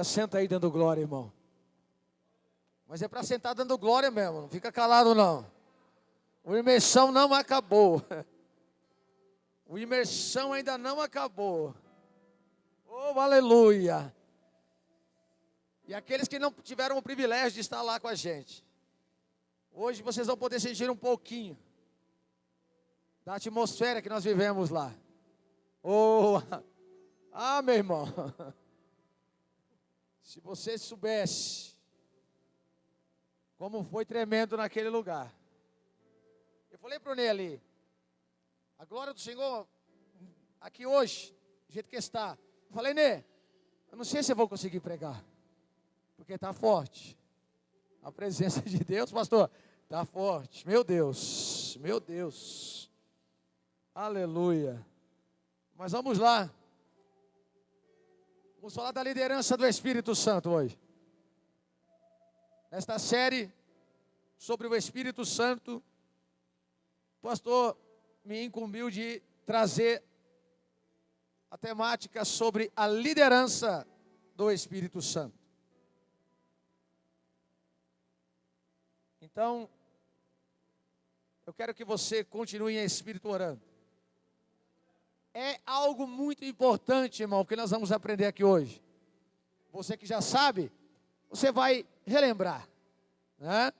Senta aí dando glória, irmão. Mas é para sentar dando glória mesmo, não fica calado não. O imersão não acabou. O imersão ainda não acabou. Oh, aleluia. E aqueles que não tiveram o privilégio de estar lá com a gente, hoje vocês vão poder sentir um pouquinho da atmosfera que nós vivemos lá. Oh, meu irmão. Se você soubesse como foi tremendo naquele lugar. Eu falei para o Ney ali, a glória do Senhor aqui hoje, do jeito que está. Eu falei, Ney, eu não sei se eu vou conseguir pregar, porque está forte. A presença de Deus, pastor, está forte. Meu Deus, meu Deus. Aleluia. Mas vamos lá. Vamos falar da liderança do Espírito Santo hoje. Nesta série sobre o Espírito Santo, o pastor me incumbiu de trazer a temática sobre a liderança do Espírito Santo. Então, eu quero que você continue em espírito orando. É algo muito importante, irmão, que nós vamos aprender aqui hoje. Você que já sabe, você vai relembrar, né?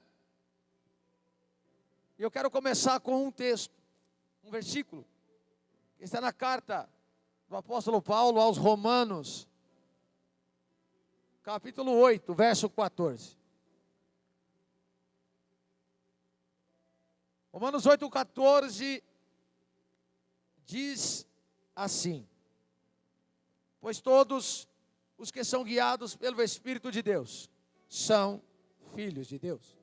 E eu quero começar com um texto, um versículo, que está na carta do apóstolo Paulo aos Romanos, capítulo 8, verso 14. Romanos 8, 14, diz assim: pois todos os que são guiados pelo Espírito de Deus são filhos de Deus.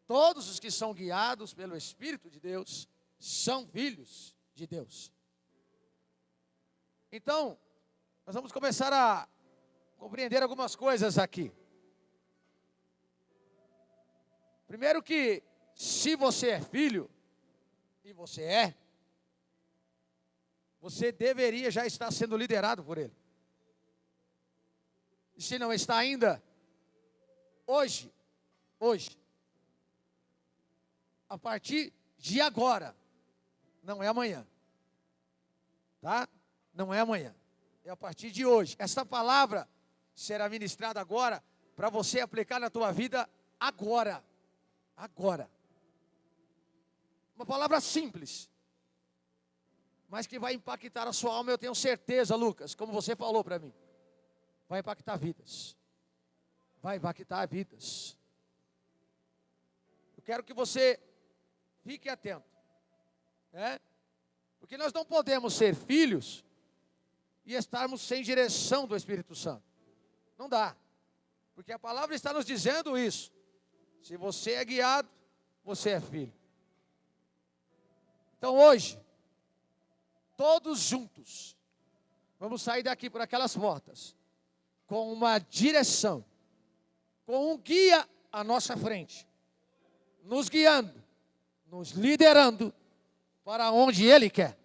Todos os que são guiados pelo Espírito de Deus são filhos de Deus. Então, nós vamos começar a compreender algumas coisas aqui. Primeiro que, se você é filho, e você é, você deveria já estar sendo liderado por Ele. E se não está ainda, hoje, a partir de agora, não é amanhã, tá? Não é amanhã, é a partir de hoje. Esta palavra será ministrada agora, para você aplicar na tua vida agora. Agora. Uma palavra simples, mas que vai impactar a sua alma, eu tenho certeza, Lucas, como você falou para mim. Vai impactar vidas. Vai impactar vidas. Eu quero que você fique atento, né? Porque nós não podemos ser filhos e estarmos sem direção do Espírito Santo. Não dá. Porque a palavra está nos dizendo isso. Se você é guiado, você é filho. Então hoje, todos juntos, vamos sair daqui por aquelas portas, com uma direção, com um guia à nossa frente, nos guiando, nos liderando para onde Ele quer.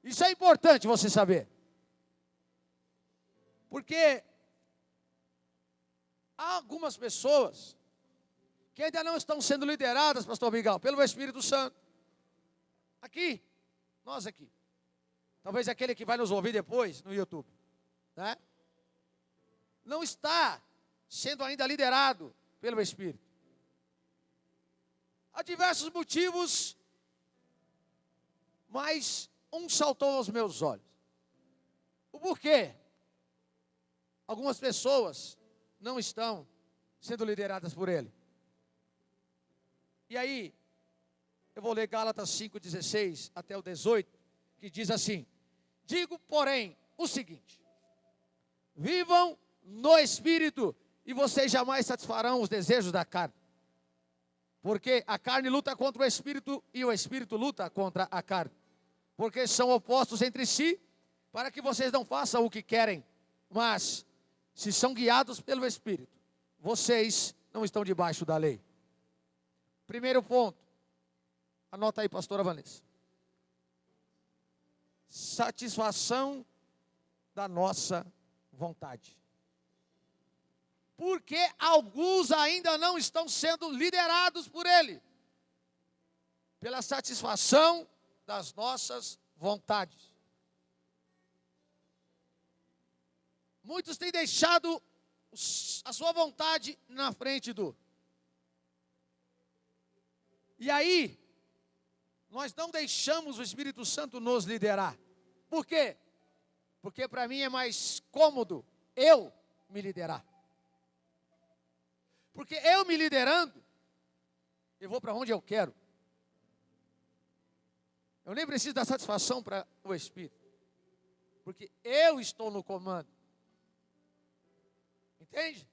Isso é importante você saber, porque há algumas pessoas que ainda não estão sendo lideradas, pastor Miguel, pelo Espírito Santo. Aqui, nós aqui. Talvez aquele que vai nos ouvir depois no YouTube, né? Não está sendo ainda liderado pelo Espírito. Há diversos motivos, mas um saltou aos meus olhos. O porquê? Algumas pessoas não estão sendo lideradas por Ele. E aí, eu vou ler Gálatas 5:16 até o 18, que diz assim: digo, porém, o seguinte: vivam no Espírito, e vocês jamais satisfarão os desejos da carne. Porque a carne luta contra o Espírito, e o Espírito luta contra a carne. Porque são opostos entre si, para que vocês não façam o que querem. Mas, se são guiados pelo Espírito, vocês não estão debaixo da lei. Primeiro ponto, anota aí, pastora Vanessa. satisfação da nossa vontade. Porque alguns ainda não estão sendo liderados por Ele, pela satisfação das nossas vontades. Muitos têm deixado a sua vontade na frente do. E aí, nós não deixamos o Espírito Santo nos liderar. Por quê? Porque para mim é mais cômodo eu me liderar. Porque eu me liderando, eu vou para onde eu quero. Eu nem preciso dar satisfação para o Espírito. Porque eu estou no comando. Entende?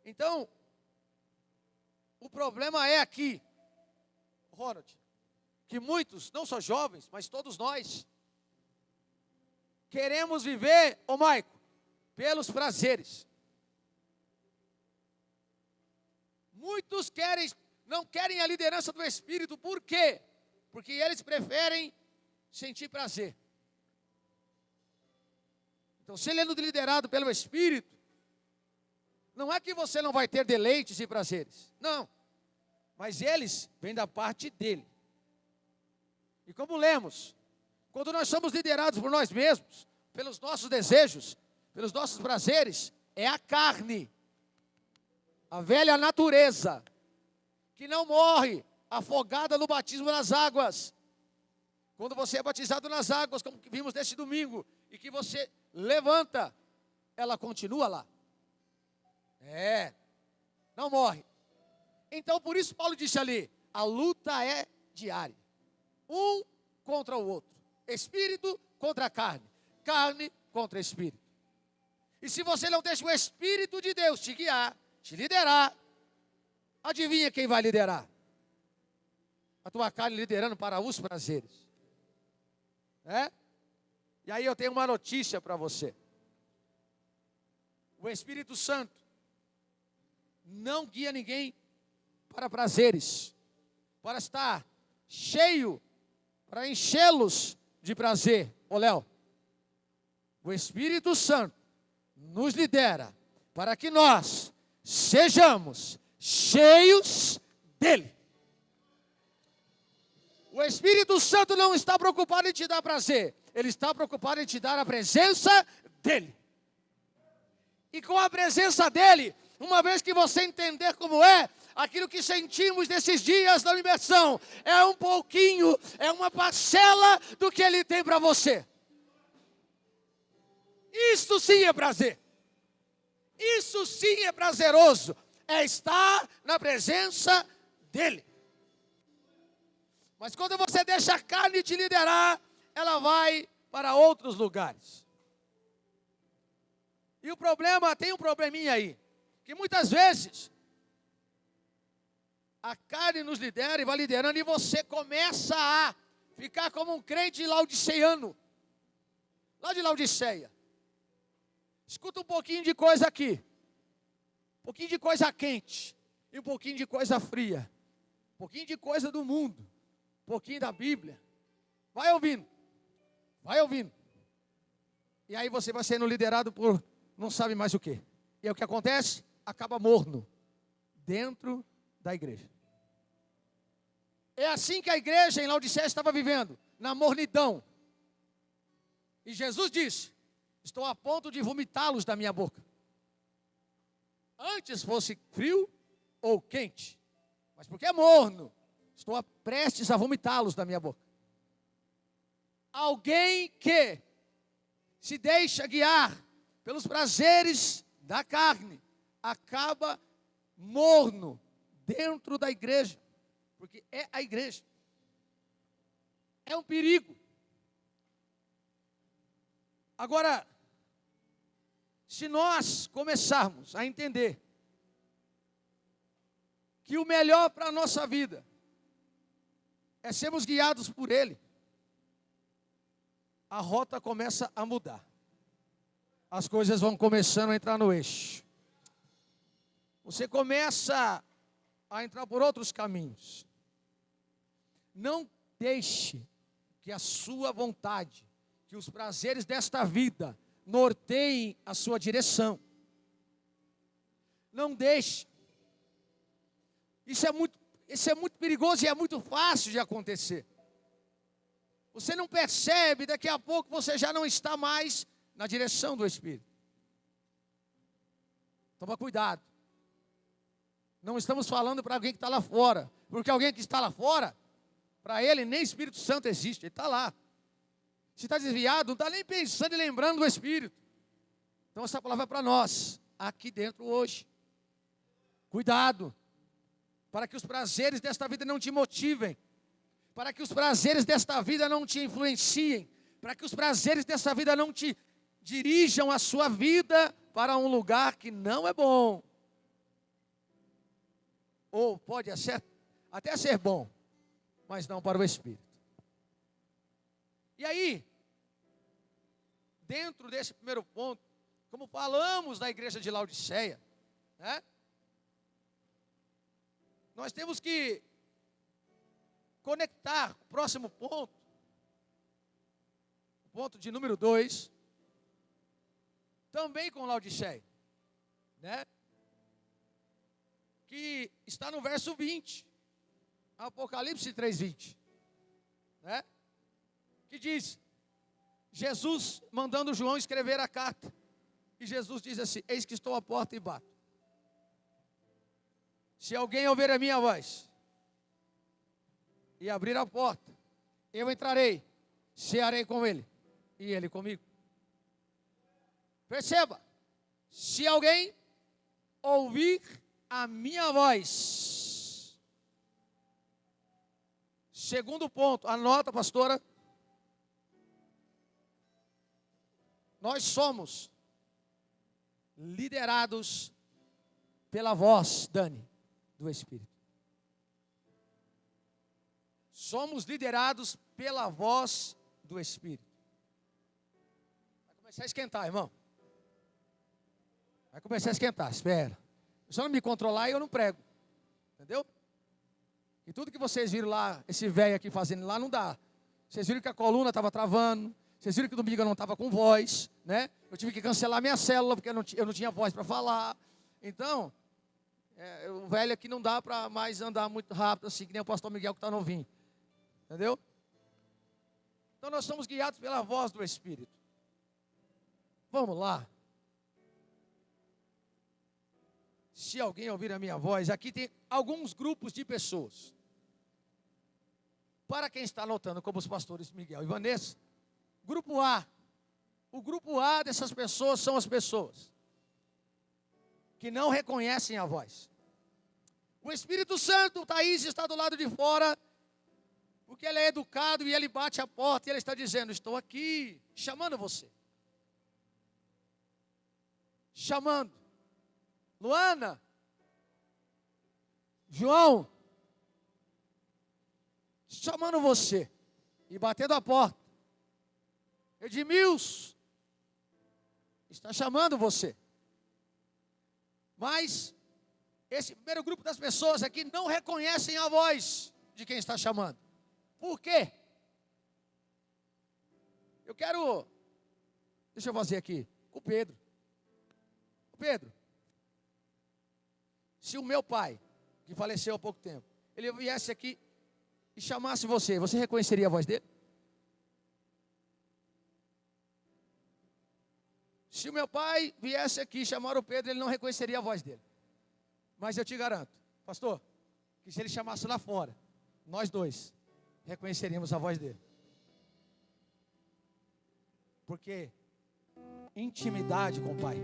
Então, o problema é aqui, Ronald, que muitos, não só jovens, mas todos nós, queremos viver, Maico, pelos prazeres. Muitos não querem a liderança do Espírito, por quê? Porque eles preferem sentir prazer. Então, se ele é liderado pelo Espírito, não é que você não vai ter deleites e prazeres, não, mas eles vêm da parte dele. E como lemos, quando nós somos liderados por nós mesmos, pelos nossos desejos, pelos nossos prazeres, é a carne, a velha natureza, que não morre afogada no batismo nas águas. Quando você é batizado nas águas, como vimos neste domingo, e que você levanta, ela continua lá. Não morre. Então, por isso Paulo disse ali, a luta é diária. Um contra o outro. Espírito contra a carne. Carne contra espírito. E se você não deixa o Espírito de Deus te guiar, te liderar, adivinha quem vai liderar? A tua carne liderando para os prazeres. E aí eu tenho uma notícia para você. O Espírito Santo não guia ninguém para prazeres, para estar cheio, para enchê-los de prazer. Ô Léo, o Espírito Santo nos lidera para que nós sejamos cheios dele. O Espírito Santo não está preocupado em te dar prazer, ele está preocupado em te dar a presença dele. E com a presença dele, uma vez que você entender como é, aquilo que sentimos nesses dias da imersão, é um pouquinho, é uma parcela do que ele tem para você. Isso sim é prazer. Isso sim é prazeroso. É estar na presença dele. Mas quando você deixa a carne te liderar, ela vai para outros lugares. E o problema, tem um probleminha aí, que muitas vezes a carne nos lidera e vai liderando e você começa a ficar como um crente laodiceano, lá de Laodiceia. Escuta um pouquinho de coisa aqui, um pouquinho de coisa quente e um pouquinho de coisa fria, um pouquinho de coisa do mundo, um pouquinho da Bíblia. Vai ouvindo, vai ouvindo. E aí você vai sendo liderado por não sabe mais o que. E aí o que acontece? Acaba morno dentro da igreja. É assim que a igreja em Laodiceia estava vivendo, na mornidão. E Jesus disse, estou a ponto de vomitá-los da minha boca. Antes fosse frio ou quente, mas porque é morno, estou prestes a vomitá-los da minha boca. Alguém que se deixa guiar pelos prazeres da carne, acaba morno dentro da igreja, porque é a igreja. É um perigo. Agora, se nós começarmos a entender que o melhor para a nossa vida é sermos guiados por Ele, a rota começa a mudar. As coisas vão começando a entrar no eixo. Você começa a entrar por outros caminhos. Não deixe que a sua vontade, que os prazeres desta vida norteiem a sua direção. Não deixe. Isso é muito perigoso e é muito fácil de acontecer. Você não percebe, daqui a pouco você já não está mais na direção do Espírito. Toma cuidado. Não estamos falando para alguém que está lá fora, porque alguém que está lá fora, para ele nem Espírito Santo existe, ele está lá. Se está desviado, não está nem pensando e lembrando do Espírito. Então essa palavra é para nós, aqui dentro hoje. Cuidado, para que os prazeres desta vida não te motivem, para que os prazeres desta vida não te influenciem, para que os prazeres desta vida não te dirijam a sua vida para um lugar que não é bom. Ou pode até ser bom, mas não para o Espírito. E aí, dentro desse primeiro ponto, como falamos da igreja de Laodiceia, né? Nós temos que conectar o próximo ponto, o ponto de número 2, também com Laodiceia, né? Que está no verso 20, Apocalipse 3:20, né? Que diz, Jesus mandando João escrever a carta, e Jesus diz assim: eis que estou à porta e bato. Se alguém ouvir a minha voz e abrir a porta, eu entrarei, cearei com ele e ele comigo. Perceba, se alguém ouvir a minha voz. Segundo ponto, anota, pastora. Nós somos liderados pela voz, Dani, do Espírito. Somos liderados pela voz do Espírito. Vai começar a esquentar, irmão. Vai começar a esquentar, espera. Se eu não me controlar, eu não prego. Entendeu? E tudo que vocês viram lá, esse velho aqui fazendo lá, não dá. Vocês viram que a coluna estava travando. Vocês viram que domingo eu não estava com voz, né? Eu tive que cancelar minha célula, porque eu não tinha voz para falar. Então, o velho aqui não dá para mais andar muito rápido, assim, que nem o pastor Miguel que está novinho. Entendeu? Então nós somos guiados pela voz do Espírito. Vamos lá. Se alguém ouvir a minha voz, aqui tem alguns grupos de pessoas. Para quem está anotando, como os pastores Miguel e Vanessa, grupo A. O grupo A dessas pessoas são as pessoas que não reconhecem a voz. O Espírito Santo, Thaís, está do lado de fora, porque ele é educado e ele bate a porta e ele está dizendo: estou aqui, chamando você. Chamando. Luana, João, chamando você e batendo a porta. Edmilson está chamando você. Mas esse primeiro grupo das pessoas aqui não reconhecem a voz de quem está chamando. Por quê? Deixa eu fazer aqui com o Pedro. Pedro, se o meu pai, que faleceu há pouco tempo, ele viesse aqui e chamasse você, você reconheceria a voz dele? Se o meu pai viesse aqui chamar o Pedro, ele não reconheceria a voz dele. Mas eu te garanto, pastor, que se ele chamasse lá fora, nós dois reconheceríamos a voz dele. Porque intimidade com o pai.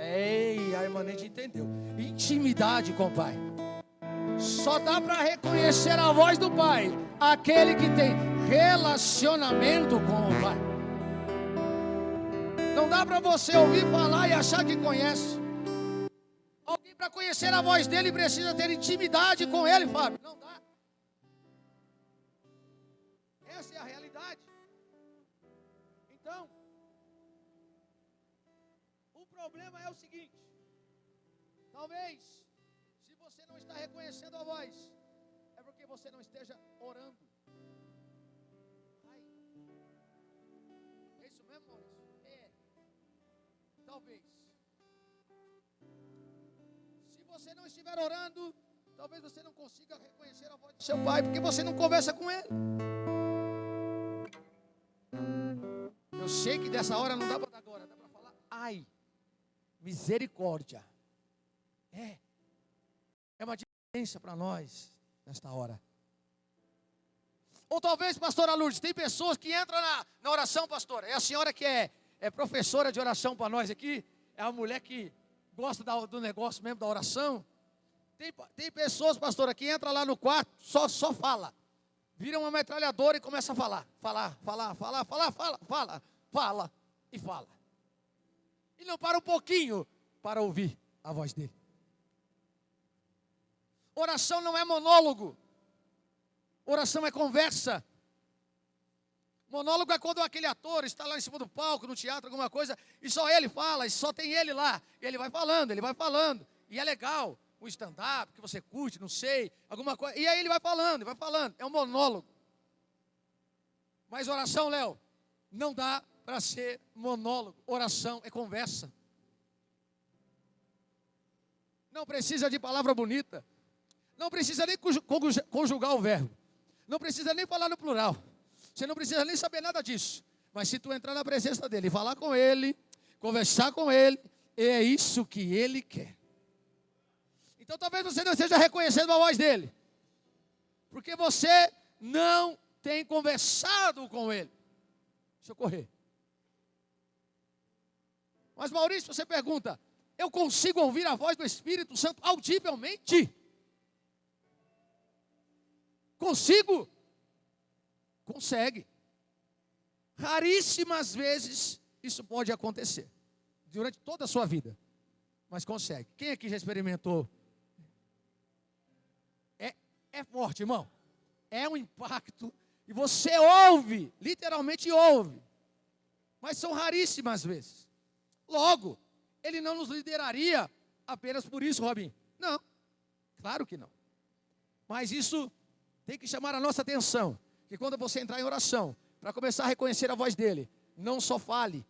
Ei, a irmã Neide entendeu. Intimidade com o pai. Só dá para reconhecer a voz do pai aquele que tem relacionamento com o pai. Não dá para você ouvir falar e achar que conhece. Alguém para conhecer a voz dele precisa ter intimidade com ele, Fábio. Não dá. Essa é a realidade. Então, o problema é o seguinte: talvez, se você não está reconhecendo a voz, é porque você não esteja orando. isso mesmo, Maurício? Talvez. Se você não estiver orando, talvez você não consiga reconhecer a voz do seu pai, porque você não conversa com ele. Eu sei que dessa hora não dá para dar agora, dá para falar, ai, misericórdia. É uma diferença para nós nesta hora. Ou talvez, pastora Lourdes, tem pessoas que entram na oração, pastora. É a senhora que é professora de oração para nós aqui. É a mulher que gosta do negócio mesmo, da oração. Tem pessoas, pastora, que entra lá no quarto, só fala. Vira uma metralhadora e começa a falar. Fala e fala. E não para um pouquinho para ouvir a voz dele. Oração não é monólogo. Oração é conversa. Monólogo é quando aquele ator está lá em cima do palco, no teatro, alguma coisa, e só ele fala, e só tem ele lá. E ele vai falando. E é legal o stand-up, que você curte, não sei, alguma coisa. E aí ele vai falando. É um monólogo. Mas oração, Léo, não dá para ser monólogo. Oração é conversa. Não precisa de palavra bonita. Não precisa nem conjugar o verbo. Não precisa nem falar no plural. Você não precisa nem saber nada disso. Mas se tu entrar na presença dele, falar com ele, conversar com ele, é isso que ele quer. Então talvez você não esteja reconhecendo a voz dele. Porque você não tem conversado com ele. Deixa eu correr. Mas Maurício, você pergunta, eu consigo ouvir a voz do Espírito Santo audivelmente? Consigo? Consegue. Raríssimas vezes isso pode acontecer. Durante toda a sua vida. Mas consegue. Quem aqui já experimentou? É forte, irmão. É um impacto. E você ouve, literalmente ouve. Mas são raríssimas vezes. Logo, ele não nos lideraria apenas por isso, Robin. Não. Claro que não. Mas isso tem que chamar a nossa atenção, que quando você entrar em oração, para começar a reconhecer a voz dele, não só fale,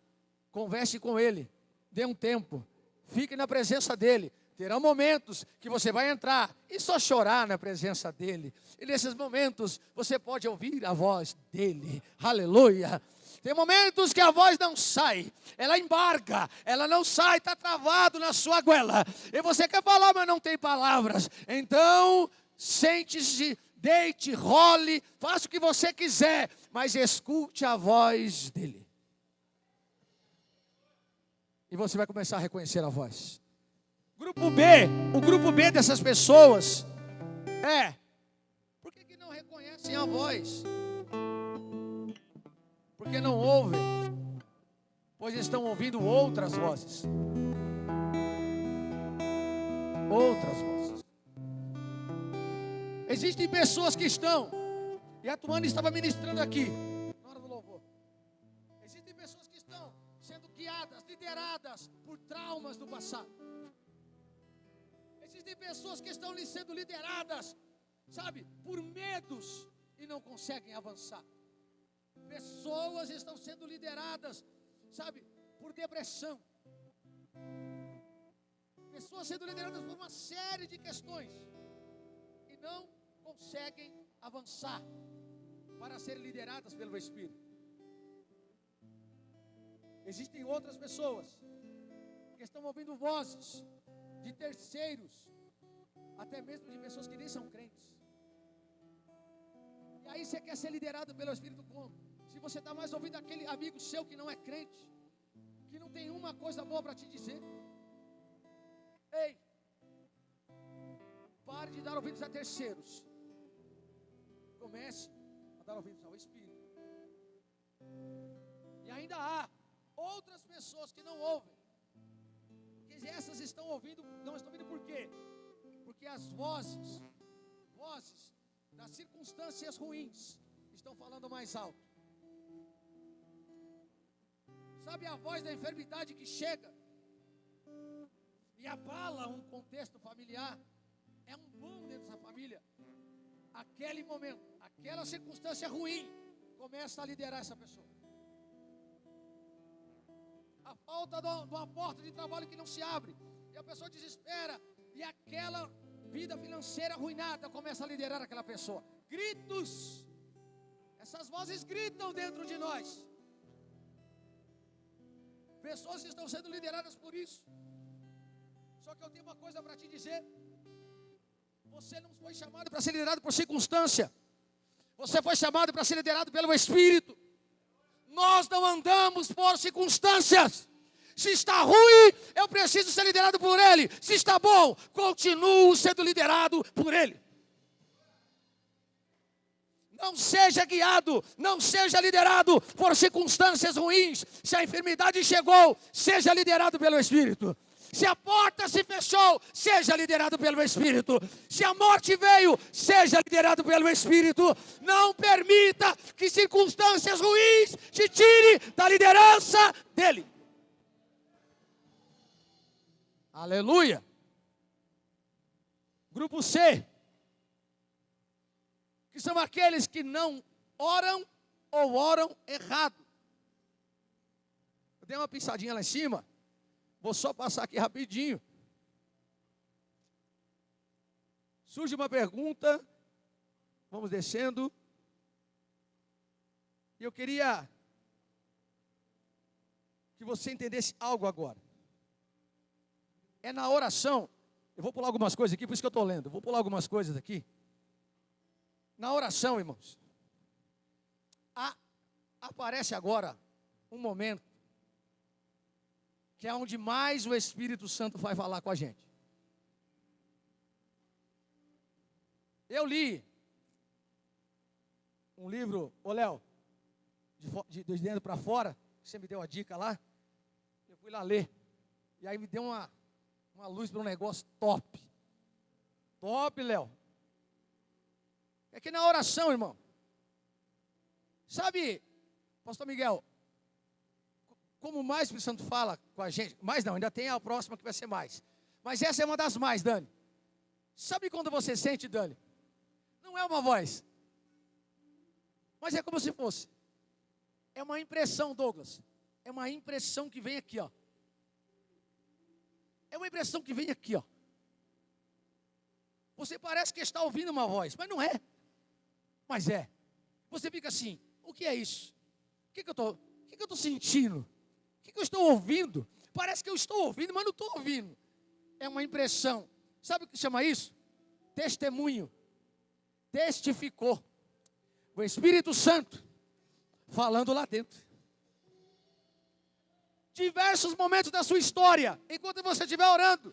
converse com ele, dê um tempo, fique na presença dele. Terão momentos que você vai entrar e só chorar na presença dele. E nesses momentos você pode ouvir a voz dele. Aleluia. Tem momentos que a voz não sai, ela embarga, ela não sai, está travado na sua goela. E você quer falar, mas não tem palavras. Então, sente-se, deite, role, faça o que você quiser, mas escute a voz dele. E você vai começar a reconhecer a voz. O grupo B dessas pessoas por que não reconhecem a voz? Porque não ouvem, pois estão ouvindo outras vozes. Outras vozes. Existem pessoas que estão, e a Tuane estava ministrando aqui, na hora do louvor. Existem pessoas que estão sendo guiadas, lideradas por traumas do passado. Existem pessoas que estão sendo lideradas, por medos e não conseguem avançar. Pessoas estão sendo lideradas, por depressão. Pessoas sendo lideradas por uma série de questões e não conseguem avançar para serem lideradas pelo Espírito. Existem outras pessoas que estão ouvindo vozes de terceiros, até mesmo de pessoas que nem são crentes. E aí você quer ser liderado pelo Espírito como? Se você está mais ouvindo aquele amigo seu que não é crente, que não tem uma coisa boa para te dizer. Ei, pare de dar ouvidos a terceiros. Comece a dar ouvidos ao Espírito. E ainda há outras pessoas que não ouvem. Porque essas estão ouvindo, não estão ouvindo por quê? Porque as vozes das circunstâncias ruins estão falando mais alto. Sabe a voz da enfermidade que chega e abala um contexto familiar? É um boom dentro dessa família. Aquele momento, aquela circunstância ruim começa a liderar essa pessoa. falta de uma porta de trabalho que não se abre. E a pessoa desespera. E aquela vida financeira arruinada começa a liderar aquela pessoa. Gritos. Essas vozes gritam dentro de nós. Pessoas estão sendo lideradas por isso. Só que eu tenho uma coisa para te dizer. Você não foi chamado para ser liderado por circunstância. Você foi chamado para ser liderado pelo Espírito. Nós não andamos por circunstâncias. Se está ruim, eu preciso ser liderado por Ele. Se está bom, continuo sendo liderado por Ele. Não seja guiado, não seja liderado por circunstâncias ruins. Se a enfermidade chegou, seja liderado pelo Espírito. Se a porta se fechou, seja liderado pelo Espírito. Se a morte veio, seja liderado pelo Espírito. Não permita que circunstâncias ruins te tire da liderança dele. Aleluia. Grupo C, que são aqueles que não oram ou oram errado. Eu dei uma pinçadinha lá em cima. Vou só passar aqui rapidinho. Surge uma pergunta. Vamos descendo. E eu queria que você entendesse algo agora. É na oração. Eu vou pular algumas coisas aqui, por isso que eu estou lendo. Eu vou pular algumas coisas aqui. Na oração, irmãos. Aparece agora um momento que é onde mais o Espírito Santo vai falar com a gente. Eu li um livro, ô Léo, de dentro para fora, você me deu a dica lá, eu fui lá ler, e aí me deu uma luz para um negócio top. Top, Léo. É que na oração, irmão, sabe, pastor Miguel, como mais o Espírito Santo fala com a gente, mais não, ainda tem a próxima que vai ser mais. Mas essa é uma das mais, Dani. Sabe quando você sente, Dani? Não é uma voz. Mas é como se fosse. É uma impressão, Douglas. É uma impressão que vem aqui, ó. É uma impressão que vem aqui, ó. Você parece que está ouvindo uma voz, mas não é. Mas é. Você fica assim, o que é isso? O que eu estou sentindo? O que eu estou ouvindo? Parece que eu estou ouvindo, mas não estou ouvindo. É uma impressão. Sabe o que chama isso? Testemunho. Testificou. O Espírito Santo falando lá dentro. Diversos momentos da sua história, enquanto você estiver orando,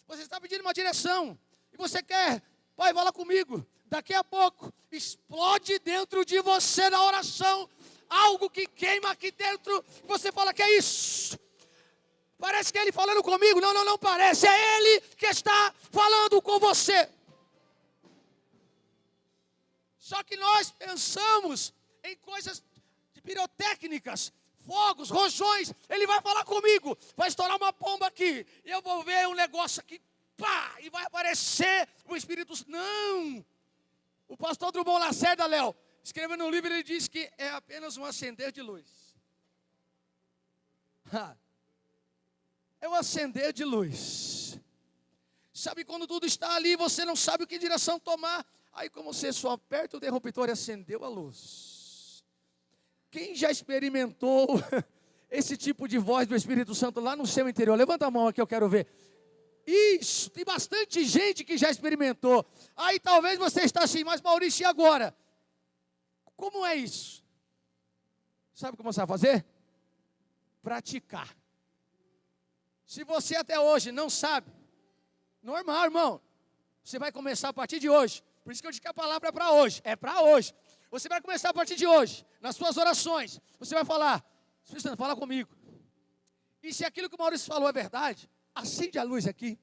você está pedindo uma direção, e você quer, pai, fala comigo. Daqui a pouco, explode dentro de você na oração, algo que queima aqui dentro, e você fala, que é isso? Parece que é Ele falando comigo. Não parece, é Ele que está falando com você. Só que nós pensamos em coisas pirotécnicas, fogos, rojões. Ele vai falar comigo, vai estourar uma bomba aqui, e eu vou ver um negócio aqui, pá, e vai aparecer o Espírito. Não! O pastor Drummond Lacerda, Léo, escrevendo um livro, ele diz que é apenas um acender de luz. É um acender de luz. Sabe quando tudo está ali, você não sabe o que direção tomar. Aí como você só aperta o interruptor e acendeu a luz. Quem já experimentou esse tipo de voz do Espírito Santo lá no seu interior? Levanta a mão aqui, eu quero ver. Isso, tem bastante gente que já experimentou. Aí talvez você está assim, mas Maurício, e agora? Como é isso? Sabe como você vai fazer? Praticar. Se você até hoje não sabe, normal, irmão. Você vai começar a partir de hoje. Por isso que eu digo que a palavra é para hoje. É para hoje. Você vai começar a partir de hoje. Nas suas orações. Você vai falar, Espírito Santo, fala comigo. E se aquilo que o Maurício falou é verdade, acende a luz aqui.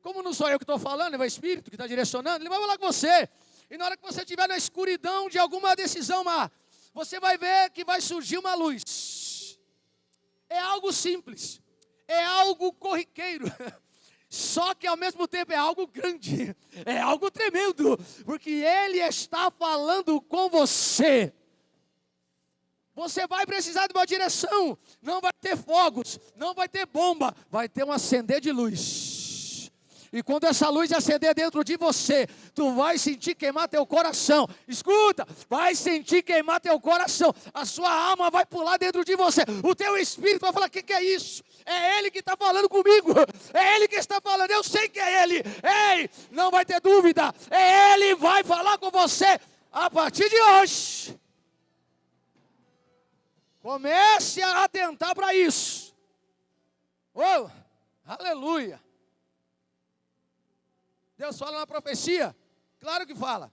Como não sou eu que estou falando, é o Espírito que está direcionando, Ele vai falar com você. E na hora que você estiver na escuridão de alguma decisão má, você vai ver que vai surgir uma luz. É algo simples. É algo corriqueiro. Só que ao mesmo tempo é algo grande. É algo tremendo. Porque Ele está falando com você. Você vai precisar de uma direção. Não vai ter fogos, não vai ter bomba, vai ter um acender de luz. E quando essa luz acender dentro de você, tu vai sentir queimar teu coração. Escuta, vai sentir queimar teu coração. A sua alma vai pular dentro de você. O teu espírito vai falar: o que é isso? É Ele que está falando comigo. É Ele que está falando. Eu sei que é Ele. Ei, não vai ter dúvida. É Ele que vai falar com você a partir de hoje. Comece a atentar para isso. Oh, aleluia. Deus fala na profecia? Claro que fala.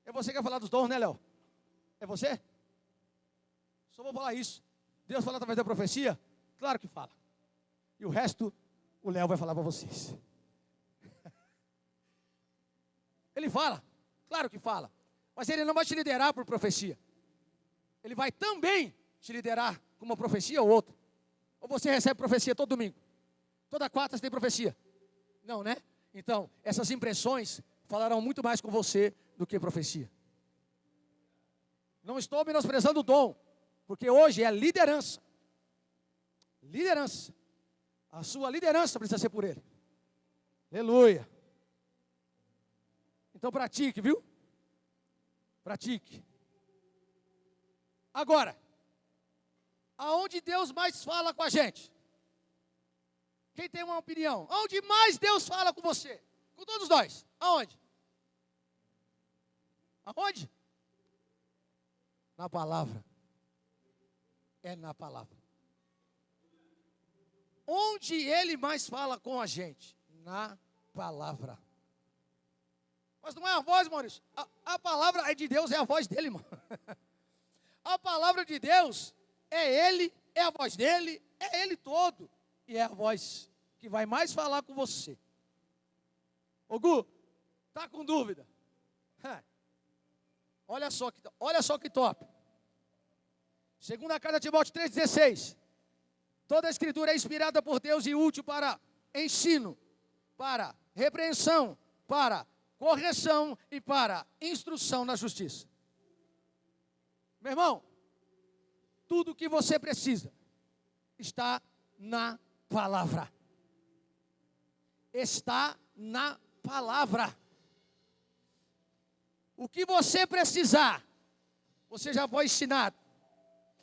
É você que vai falar dos dons, né, Léo? É você? Só vou falar isso. Deus fala através da profecia? Claro que fala. E o resto, o Léo vai falar para vocês. Ele fala, claro que fala. Mas ele não vai te liderar por profecia. Ele vai também te liderar com uma profecia ou outra. Ou você recebe profecia todo domingo? Toda quarta você tem profecia? Não, né? Então, essas impressões falarão muito mais com você do que profecia. Não estou menosprezando o dom, porque hoje é liderança. Liderança. A sua liderança precisa ser por Ele. Aleluia. Então pratique, viu? Pratique. Agora, aonde Deus mais fala com a gente? Quem tem uma opinião? Aonde mais Deus fala com você? Com todos nós. Aonde? Aonde? Na palavra. É na palavra. Onde Ele mais fala com a gente? Na palavra. Mas não é a voz, Maurício. A palavra é de Deus, é a voz dele, irmão. A palavra de Deus é Ele, é a voz dele, é Ele todo. E é a voz que vai mais falar com você. Ô Gu, tá com dúvida? Olha só que top. Segunda carta de Timóteo 3,16. Toda a escritura é inspirada por Deus e útil para ensino, para repreensão, para correção e para instrução na justiça. Meu irmão, tudo o que você precisa está na palavra. Está na palavra. O que você precisar, você já foi ensinado.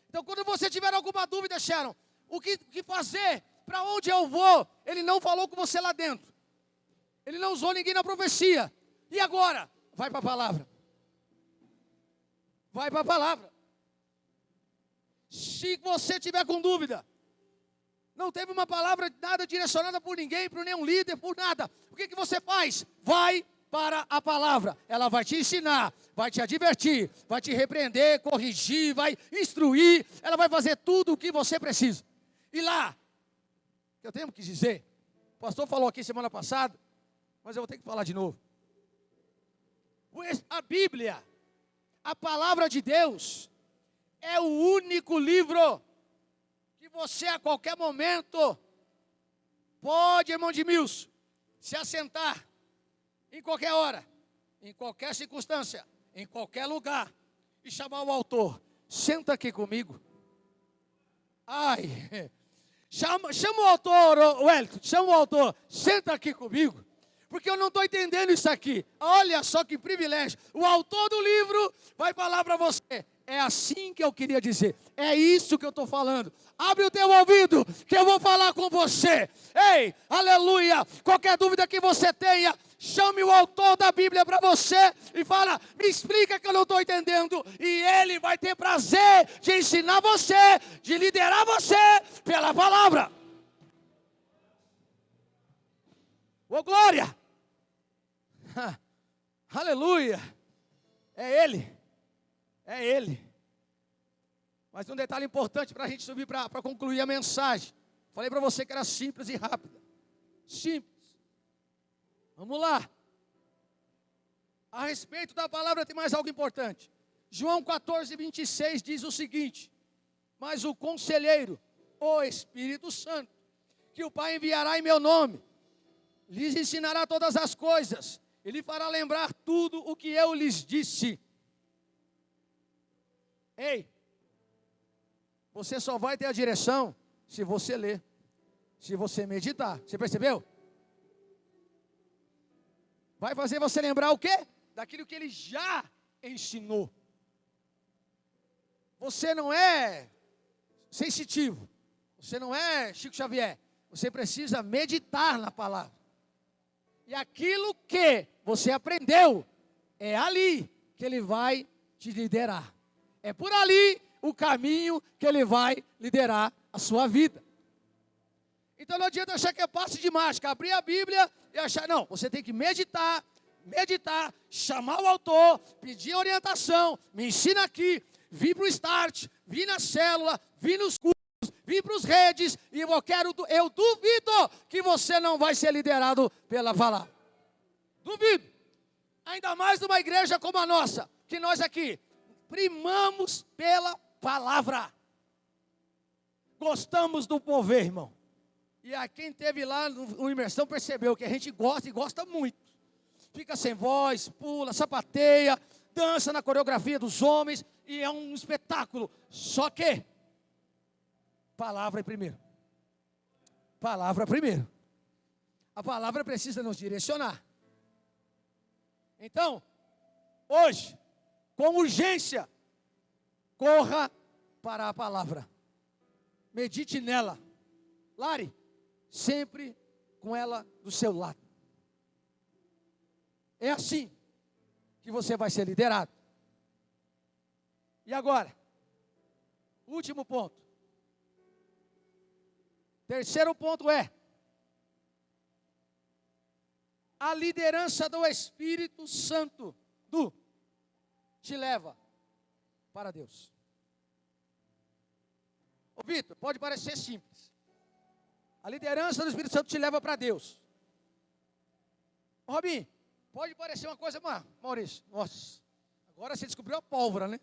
Então, quando você tiver alguma dúvida, Sharon, o que fazer? Para onde eu vou? Ele não falou com você lá dentro. Ele não usou ninguém na profecia. E agora? Vai para a palavra. Vai para a palavra. Se você tiver com dúvida, não teve uma palavra nada direcionada por ninguém, por nenhum líder, por nada, o que você faz? Vai para a palavra. Ela vai te ensinar, vai te advertir, vai te repreender, corrigir, vai instruir. Ela vai fazer tudo o que você precisa. E lá, eu tenho que dizer, o pastor falou aqui semana passada, mas eu vou ter que falar de novo. A Bíblia, a palavra de Deus, é o único livro que você a qualquer momento pode, irmão de Milson, se assentar em qualquer hora, em qualquer circunstância, em qualquer lugar e chamar o autor. Senta aqui comigo. Ai, chama o autor, Wellington, chama o autor, senta aqui comigo. Porque eu não estou entendendo isso aqui. Olha só que privilégio. O autor do livro vai falar para você. É assim que eu queria dizer. É isso que eu estou falando. Abre o teu ouvido que eu vou falar com você. Ei, aleluia. Qualquer dúvida que você tenha, chame o autor da Bíblia para você e fala, me explica que eu não estou entendendo. E ele vai ter prazer de ensinar você, de liderar você pela palavra. Ô glória! Aleluia! É Ele. É Ele. Mas um detalhe importante para a gente subir para concluir a mensagem. Falei para você que era simples e rápida. Simples. Vamos lá. A respeito da palavra tem mais algo importante. João 14:26 diz o seguinte: mas o conselheiro, o Espírito Santo, que o Pai enviará em meu nome, lhes ensinará todas as coisas, e lhe fará lembrar tudo o que eu lhes disse. Ei, você só vai ter a direção se você ler, se você meditar. Você percebeu? Vai fazer você lembrar o quê? Daquilo que ele já ensinou. Você não é sensitivo. Você não é Chico Xavier. Você precisa meditar na palavra. E aquilo que você aprendeu, é ali que ele vai te liderar. É por ali o caminho que ele vai liderar a sua vida. Então não adianta achar que é passe de mágica, abrir a Bíblia e achar, não, você tem que meditar, chamar o autor, pedir orientação, me ensina aqui, vir para o start, vir na célula, vir nos cursos, vir para os redes, e eu duvido que você não vai ser liderado pela palavra. Duvido. Ainda mais numa igreja como a nossa, que nós aqui primamos pela palavra. Gostamos do mover, irmão. E a quem esteve lá no imersão percebeu que a gente gosta e gosta muito. Fica sem voz, pula, sapateia, dança na coreografia dos homens e é um espetáculo. Só que, palavra é primeiro. Palavra primeiro. A palavra precisa nos direcionar. Então, hoje, com urgência, corra para a palavra. Medite nela. Lari, sempre com ela do seu lado. É assim que você vai ser liderado. E agora, último ponto. Terceiro ponto é a liderança do Espírito Santo te leva para Deus. Ô Vitor, pode parecer simples. A liderança do Espírito Santo te leva para Deus. Ô Robinho, pode parecer uma coisa, Maurício, nossa, agora você descobriu a pólvora, né?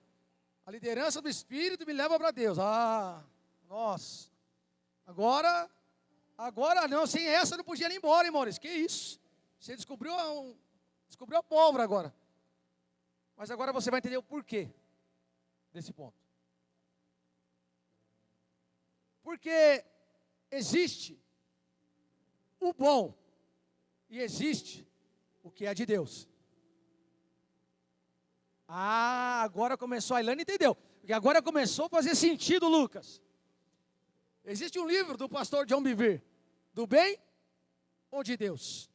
A liderança do Espírito me leva para Deus. Nossa. Agora não, sem essa eu não podia ir embora, hein, Maurício? Que isso? Você descobriu a pólvora agora. Mas agora você vai entender o porquê desse ponto. Porque existe o bom e existe o que é de Deus. Agora começou, a Ilane entendeu. Porque agora começou a fazer sentido, Lucas. Existe um livro do pastor John Bevere, do bem ou de Deus?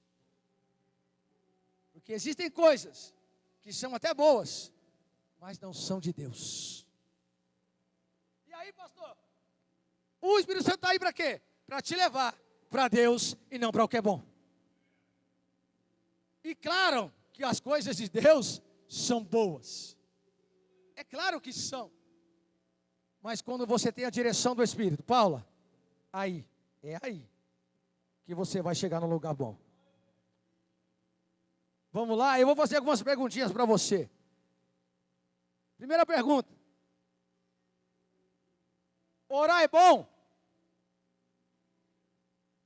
Porque existem coisas que são até boas, mas não são de Deus. E aí, pastor, o Espírito Santo está aí para quê? Para te levar para Deus e não para o que é bom. E claro que as coisas de Deus são boas. É claro que são. Mas quando você tem a direção do Espírito, Paula, é aí que você vai chegar no lugar bom. Vamos lá, eu vou fazer algumas perguntinhas para você. Primeira pergunta. Orar é bom?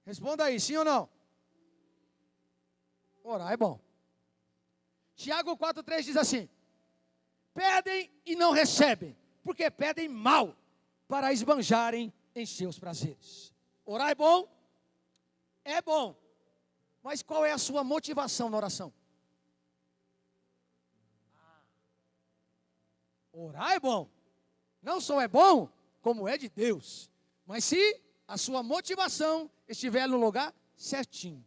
Responda aí, sim ou não? Orar é bom. Tiago 4,3 diz assim: pedem e não recebem, porque pedem mal, para esbanjarem em seus prazeres. Orar é bom? É bom. Mas qual é a sua motivação na oração? Orar é bom. Não só é bom, como é de Deus. Mas se a sua motivação estiver no lugar certinho.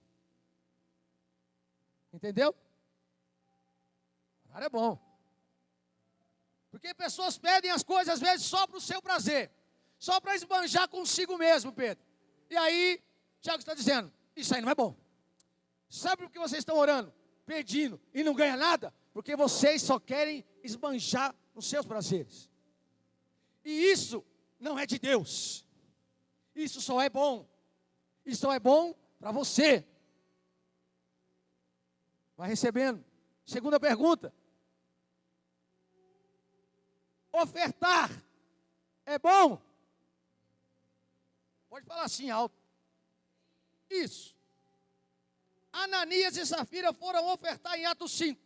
Entendeu? Orar é bom. Porque pessoas pedem as coisas às vezes só para o seu prazer. Só para esbanjar consigo mesmo, Pedro. E aí, Tiago está dizendo, isso aí não é bom. Sabe por que vocês estão orando, pedindo e não ganham nada? Porque vocês só querem esbanjar os seus prazeres. E isso não é de Deus. Isso só é bom. Isso só é bom para você. Vai recebendo. Segunda pergunta. Ofertar é bom? Pode falar assim alto. Isso. Ananias e Safira foram ofertar em Atos 5.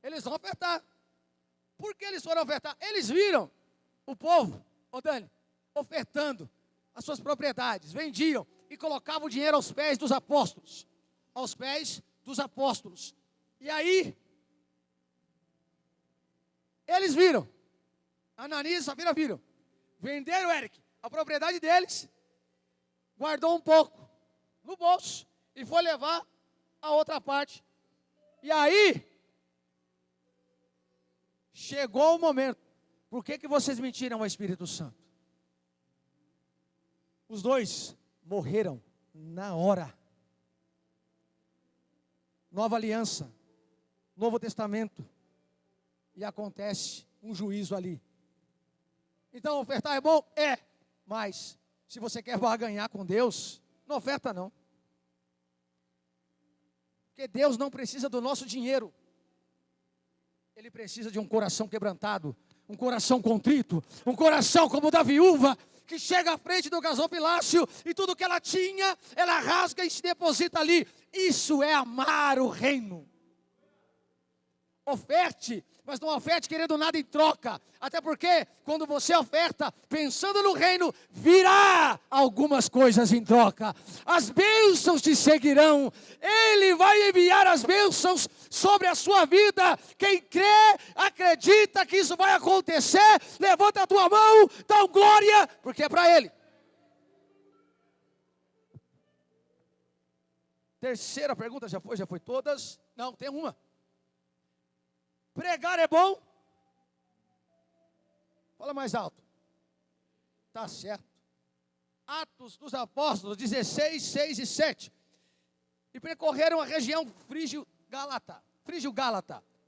Eles vão ofertar. Por que eles foram ofertar? Eles viram o povo, Dani, ofertando as suas propriedades, vendiam e colocavam o dinheiro aos pés dos apóstolos. Aos pés dos apóstolos. E aí, eles viram, Ananias e Safira viram, venderam, Eric, a propriedade deles, guardou um pouco no bolso e foi levar a outra parte. E aí, chegou o momento. Por que vocês mentiram ao Espírito Santo? Os dois morreram na hora. Nova aliança, Novo Testamento, e acontece um juízo ali. Então, ofertar é bom? É, mas se você quer barganhar com Deus, não oferta não. Porque Deus não precisa do nosso dinheiro. Ele precisa de um coração quebrantado, um coração contrito, um coração como o da viúva, que chega à frente do gasofilácio e tudo que ela tinha, ela rasga e se deposita ali. Isso é amar o reino. Oferte, mas não oferte querendo nada em troca. Até porque, quando você oferta, pensando no reino, virá algumas coisas em troca. As bênçãos te seguirão. Ele vai enviar as bênçãos sobre a sua vida. Quem crê, acredita que isso vai acontecer, levanta a tua mão, dá glória, porque é para Ele. Terceira pergunta, já foi todas? Não, tem uma. Pregar é bom? Fala mais alto. Tá certo. Atos dos Apóstolos 16, 6 e 7. E percorreram a região Frígio-Gálata,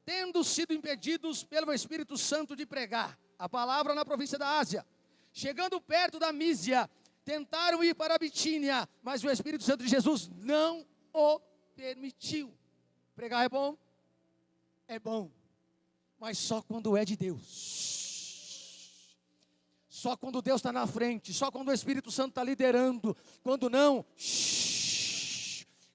tendo sido impedidos pelo Espírito Santo de pregar a palavra na província da Ásia. Chegando perto da Mísia, tentaram ir para a Bitínia, mas o Espírito Santo de Jesus não o permitiu. Pregar é bom? É bom. Mas só quando é de Deus. Só quando Deus está na frente. Só quando o Espírito Santo está liderando. Quando não,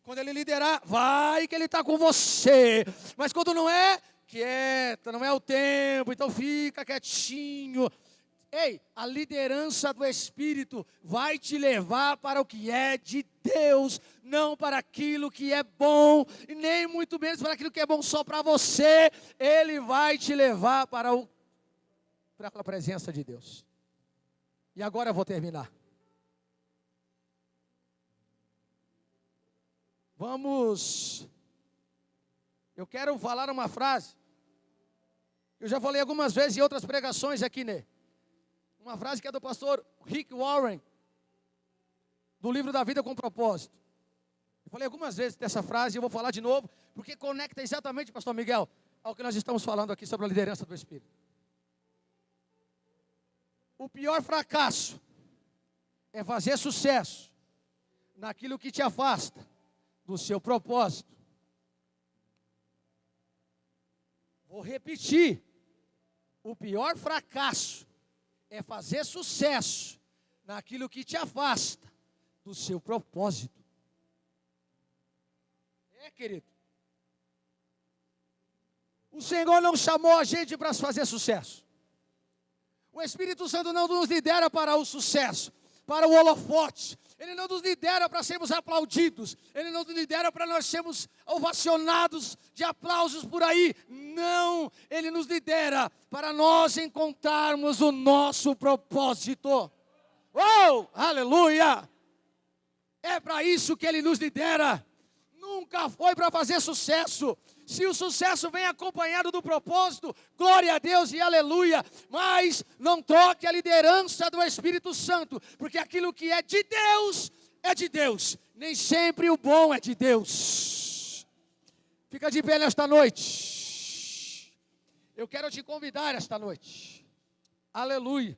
quando Ele liderar, vai que Ele está com você. Mas quando não é, quieta, não é o tempo. Então fica quietinho. Ei, a liderança do Espírito vai te levar para o que é de Deus, não para aquilo que é bom, e nem muito menos para aquilo que é bom só para você. Ele vai te levar para a presença de Deus. E agora eu vou terminar. Eu quero falar uma frase, eu já falei algumas vezes em outras pregações aqui, né? Uma frase que é do pastor Rick Warren, do livro da Vida com Propósito. Eu falei algumas vezes dessa frase e eu vou falar de novo, porque conecta exatamente, pastor Miguel, ao que nós estamos falando aqui sobre a liderança do Espírito. O pior fracasso é fazer sucesso naquilo que te afasta do seu propósito. Vou repetir. O pior fracasso é fazer sucesso naquilo que te afasta do seu propósito. Querido. O Senhor não chamou a gente para fazer sucesso. O Espírito Santo não nos lidera para o sucesso, para o holofote. Ele não nos lidera para sermos aplaudidos. Ele não nos lidera para nós sermos ovacionados de aplausos por aí. Não, Ele nos lidera para nós encontrarmos o nosso propósito. Oh, aleluia! É para isso que Ele nos lidera. Nunca foi para fazer sucesso. Se o sucesso vem acompanhado do propósito, glória a Deus e aleluia. Mas não troque a liderança do Espírito Santo, porque aquilo que é de Deus, é de Deus. Nem sempre o bom é de Deus. Fica de pé nesta noite. Eu quero te convidar esta noite. Aleluia.